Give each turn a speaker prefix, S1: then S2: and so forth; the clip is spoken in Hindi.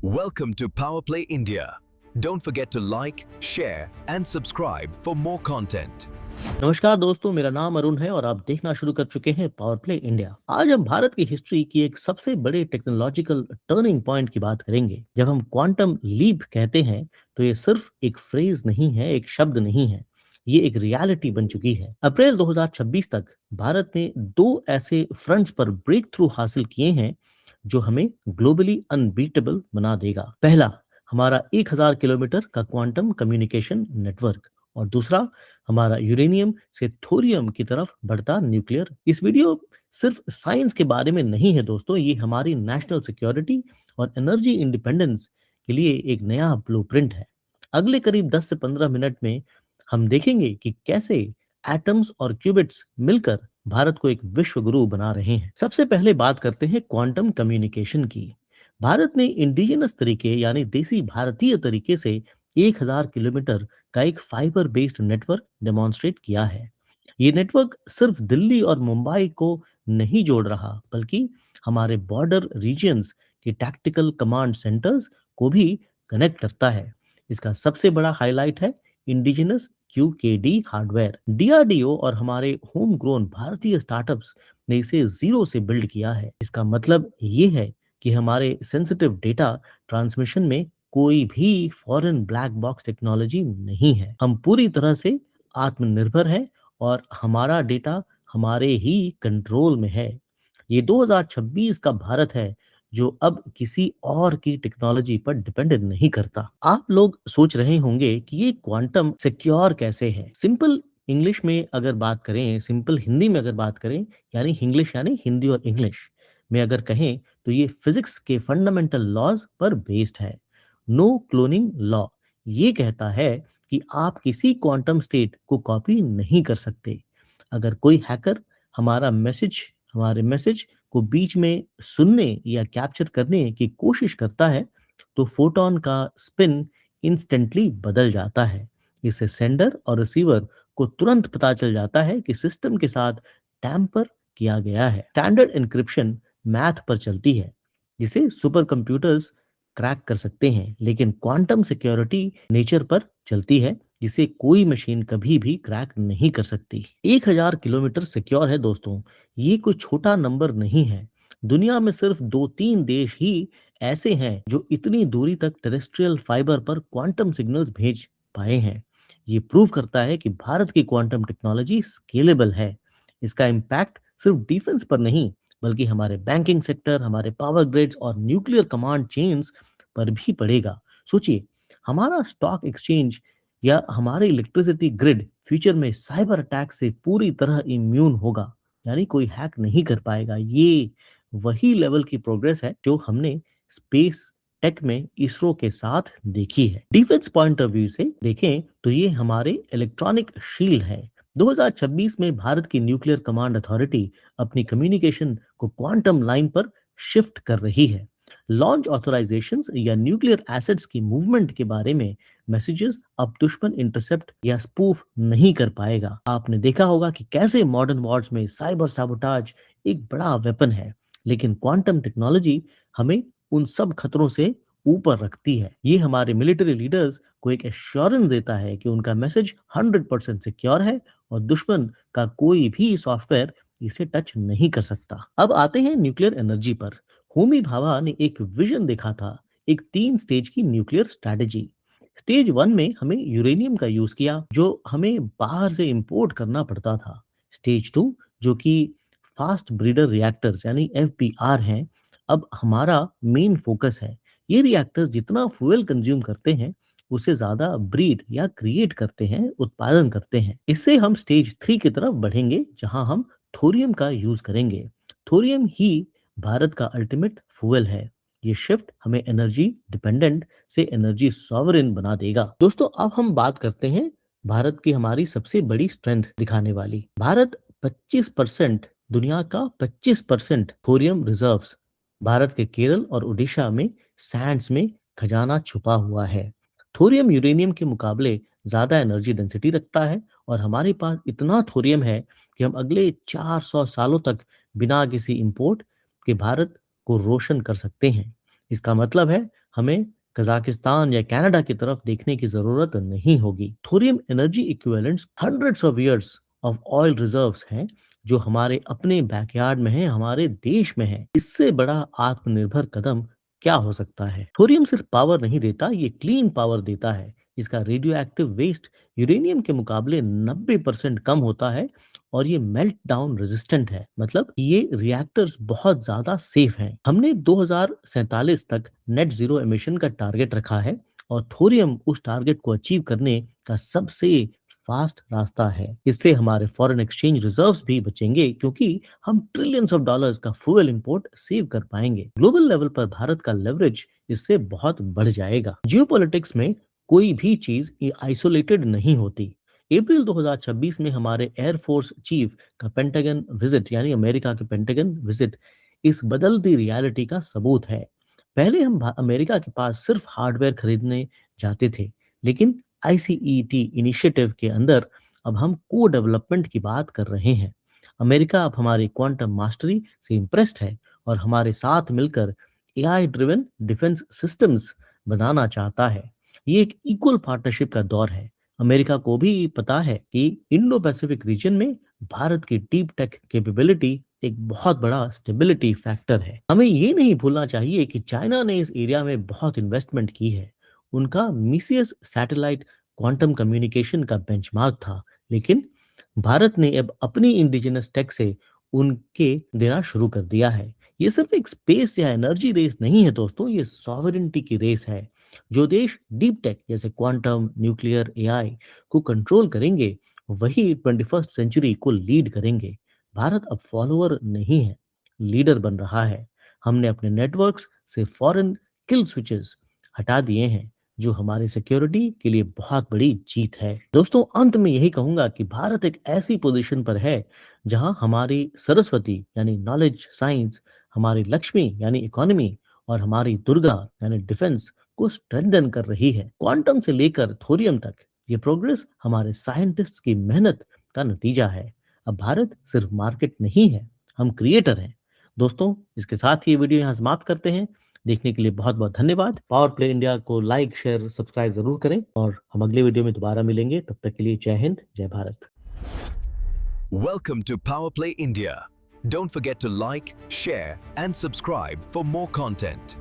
S1: Welcome to Power Play India. Don't forget to like, share and subscribe for more content.
S2: नमस्कार दोस्तों, मेरा नाम अरुण है और आप देखना शुरू कर चुके हैं पावर प्ले इंडिया। आज हम भारत की हिस्ट्री की एक सबसे बड़े टेक्नोलॉजिकल टर्निंग पॉइंट की बात करेंगे। जब हम क्वांटम लीप कहते हैं तो ये सिर्फ एक फ्रेज नहीं है, एक शब्द नहीं है, ये एक रियलिटी बन चुकी है। अप्रैल 2026 तक भारत ने दो ऐसे फ्रंट्स पर ब्रेक थ्रू हासिल किए हैं जो हमें ग्लोबली अनबीटेबल बना देगा। पहला, हमारा 1000 किलोमीटर का क्वांटम कम्युनिकेशन नेटवर्क, और दूसरा हमारा यूरेनियम से थोरियम की तरफ बढ़ता न्यूक्लियर। इस वीडियो सिर्फ साइंस के बारे में नहीं है दोस्तों, ये हमारी नेशनल सिक्योरिटी और एनर्जी इंडिपेंडेंस के लिए एक नया ब्लूप्रिंट है। अगले करीब 10 से 15 मिनट में हम देखेंगे कि कैसे एटम्स और क्यूबिट्स मिलकर भारत को एक विश्व गुरु बना रहे हैं। सबसे पहले बात करते हैं क्वांटम कम्युनिकेशन की। भारत ने इंडिजिनस तरीके यानी देसी भारतीय तरीके से 1000 किलोमीटर का एक फाइबर बेस्ड नेटवर्क डेमोन्स्ट्रेट किया है। ये नेटवर्क सिर्फ दिल्ली और मुंबई को नहीं जोड़ रहा, बल्कि हमारे बॉर्डर रीजियंस के टैक्टिकल कमांड सेंटर्स को भी कनेक्ट करता है। इसका सबसे बड़ा हाईलाइट है इंडिजिनस QKD हार्डवेयर। DRDO और हमारे होम ग्रोन भारतीय स्टार्टअप्स ने इसे जीरो से बिल्ड किया है। इसका मतलब ये है कि हमारे सेंसिटिव डेटा ट्रांसमिशन में कोई भी फॉरेन ब्लैक बॉक्स टेक्नोलॉजी नहीं है। हम पूरी तरह से आत्मनिर्भर हैं और हमारा डेटा हमारे ही कंट्रोल में है। ये 2026 का भारत है जो अब किसी और की टेक्नोलॉजी पर डिपेंडेंट नहीं करता। आप लोग सोच रहे होंगे कि ये क्वांटम सिक्योर कैसे है। सिंपल इंग्लिश में अगर बात करें, सिंपल हिंदी में अगर बात करें, यानी इंग्लिश यानी हिंदी और इंग्लिश में अगर कहें तो ये फिजिक्स के फंडामेंटल लॉज पर बेस्ड है। नो क्लोनिंग लॉ ये कहता है कि आप किसी क्वांटम स्टेट को कॉपी नहीं कर सकते। अगर कोई हैकर हमारे मैसेज को बीच में सुनने या कैप्चर करने की कोशिश करता है तो फोटॉन का स्पिन इंस्टेंटली बदल जाता है। इससे सेंडर और रिसीवर को तुरंत पता चल जाता है कि सिस्टम के साथ टैम्पर किया गया है। स्टैंडर्ड एन्क्रिप्शन मैथ पर चलती है, जिसे सुपर कंप्यूटर्स क्रैक कर सकते हैं, लेकिन क्वांटम सिक्योरिटी नेचर पर चलती है, जिसे कोई मशीन कभी भी क्रैक नहीं कर सकती। 1000 किलोमीटर सिक्योर है दोस्तों, ये कोई छोटा नंबर नहीं है। दुनिया में सिर्फ 2-3 देश ही ऐसे हैं जो इतनी दूरी तक टेरेस्ट्रियल फाइबर पर क्वांटम सिग्नल्स भेज पाए हैं। ये प्रूव करता है कि भारत की क्वांटम टेक्नोलॉजी स्केलेबल है। इसका इम्पैक्ट सिर्फ डिफेंस पर नहीं, बल्कि हमारे बैंकिंग सेक्टर, हमारे पावर ग्रिड्स और न्यूक्लियर कमांड चेन्स पर भी पड़ेगा। सोचिए, हमारा स्टॉक एक्सचेंज या हमारे इलेक्ट्रिसिटी ग्रिड फ्यूचर में साइबर अटैक से पूरी तरह इम्यून होगा, यानी कोई हैक नहीं कर पाएगा। ये वही लेवल की प्रोग्रेस है जो हमने स्पेस टेक में इसरो के साथ देखी है। डिफेंस पॉइंट ऑफ व्यू से देखें तो ये हमारे इलेक्ट्रॉनिक शील्ड है। 2026 में भारत की न्यूक्लियर कमांड अथॉरिटी अपनी कम्युनिकेशन को क्वांटम लाइन पर शिफ्ट कर रही है। लॉन्च ऑथराइजेशंस या न्यूक्लियर एसेट्स की मूवमेंट के बारे में मैसेजेस अब दुश्मन इंटरसेप्ट या स्पूफ नहीं कर पाएगा। आपने देखा होगा कि कैसे मॉडर्न वॉर्स में साइबर साबोटाज एक बड़ा वेपन है, लेकिन क्वांटम टेक्नोलॉजी हमें उन सब खतरों से ऊपर रखती है। ये हमारे मिलिट्री लीडर्स को एक एश्योरेंस देता है कि उनका मैसेज 100% सिक्योर है और दुश्मन का कोई भी सॉफ्टवेयर इसे टच नहीं कर सकता। अब आते हैं न्यूक्लियर एनर्जी पर। होमी भाभा ने एक विजन देखा था, एक 3 स्टेज की न्यूक्लियर स्ट्रैटेजी। स्टेज 1 में हमें यूरेनियम का यूज किया जो हमें बाहर से इंपोर्ट करना पड़ता था। स्टेज 2 जो कि फास्ट ब्रीडर रिएक्टर्स यानी FBR हैं, अब हमारा मेन फोकस है। ये रिएक्टर्स जितना फ्यूल कंज्यूम करते हैं उससे ज्यादा ब्रीड या क्रिएट करते हैं, उत्पादन करते हैं। इससे हम स्टेज 3 की तरफ बढ़ेंगे जहां हम थोरियम का यूज करेंगे। थोरियम ही भारत का अल्टीमेट फ्यूल है। ये शिफ्ट हमें एनर्जी डिपेंडेंट से एनर्जी सॉवरेन बना देगा। दोस्तों, अब हम बात करते हैं भारत की हमारी सबसे बड़ी स्ट्रेंथ दिखाने वाली। भारत 25% दुनिया का 25% थोरियम रिजर्व्स, भारत के केरल और उड़ीसा में सैंड्स में खजाना छुपा हुआ है। थोरियम यूरेनियम के मुकाबले ज्यादा एनर्जी डेंसिटी रखता है और हमारे पास इतना थोरियम है कि हम अगले 400 सालों तक बिना किसी इंपोर्ट के भारत को रोशन कर सकते हैं। इसका मतलब है हमें कजाकिस्तान या कनाडा की तरफ देखने की जरूरत नहीं होगी। Thorium energy equivalents hundreds of years of oil reserves हैं जो हमारे अपने बैकयार्ड में है, हमारे देश में है। इससे बड़ा आत्मनिर्भर कदम क्या हो सकता है? थोरियम सिर्फ पावर नहीं देता, ये क्लीन पावर देता है। इसका रेडियो एक्टिव वेस्ट यूरेनियम के मुकाबले 90% कम होता है और ये मेल्ट डाउन रेजिस्टेंट है, मतलब ये रिएक्टर्स बहुत ज्यादा सेफ हैं। हमने 2047 तक नेट जीरो एमिशन का टारगेट रखा है और थोरियम उस टारगेट को अचीव करने का सबसे फास्ट रास्ता है। इससे हमारे फॉरेन एक्सचेंज रिजर्व्स भी बचेंगे क्योंकि हम ट्रिलियंस ऑफ डॉलर्स का फ्यूल इंपोर्ट सेव कर पाएंगे। ग्लोबल लेवल पर भारत का लेवरेज इससे बहुत बढ़ जाएगा। जियोपॉलिटिक्स में कोई भी चीज आइसोलेटेड नहीं होती। अप्रैल 2026 में हमारे एयरफोर्स चीफ का पेंटागन विजिट यानी अमेरिका के पेंटागन विजिट इस बदलती रियलिटी का सबूत है। पहले हम अमेरिका के पास सिर्फ हार्डवेयर खरीदने जाते थे, लेकिन आईसीईटी इनिशिएटिव के अंदर अब हम को डेवलपमेंट की बात कर रहे हैं। अमेरिका अब हमारी क्वांटम मास्टरी से इम्प्रेस्ड है और हमारे साथ मिलकर एआई ड्रिवन डिफेंस सिस्टम्स बनाना चाहता है। ये एक इक्वल पार्टनरशिप का दौर है। अमेरिका को भी पता है कि इंडो पैसिफिक रीजन में भारत की डीप टेक कैपेबिलिटी एक बहुत बड़ा स्टेबिलिटी फैक्टर है। हमें ये नहीं भूलना चाहिए कि चाइना ने इस एरिया में बहुत इन्वेस्टमेंट की है। उनका मिसियस सैटेलाइट क्वांटम कम्युनिकेशन का बेंचमार्क था, लेकिन भारत ने अब अपनी इंडिजिनस टेक से उनके देना शुरू कर दिया है। ये सिर्फ एक स्पेस या एनर्जी रेस नहीं है दोस्तों, ये सॉवरेनिटी की रेस है। जो देश डीप टेक जैसे क्वांटम, न्यूक्लियर, एआई को कंट्रोल करेंगे वही 21st सेंचुरी को लीड करेंगे। भारत अब फॉलोअर नहीं है, लीडर बन रहा है। हमने अपने नेटवर्क्स से फॉरेन किल स्विचेस हटा दिए हैं, जो हमारी सिक्योरिटी के लिए बहुत बड़ी जीत है। दोस्तों, अंत में यही कहूंगा कि भारत एक ऐसी पोजीशन पर है जहां हमारी सरस्वती यानी नॉलेज साइंस, हमारी लक्ष्मी यानी इकोनॉमी और हमारी दुर्गा यानी डिफेंस को स्ट्रेंथन कर रही है। क्वांटम से लेकर थोरियम तक ये प्रोग्रेस हमारे साइंटिस्ट्स की मेहनत का नतीजा है। अब भारत सिर्फ मार्केट नहीं है, हम क्रिएटर हैं। दोस्तों, इसके साथ ही ये वीडियो यहाँ समाप्त करते हैं। देखने के लिए बहुत बहुत धन्यवाद। पावर प्ले इंडिया को लाइक, शेयर, सब्सक्राइब जरूर करें और हम अगले वीडियो में दोबारा मिलेंगे। तब तक के लिए जय हिंद, जय Bharat.
S1: Welcome to Power Play India. Don't forget to like, share, and subscribe for more content.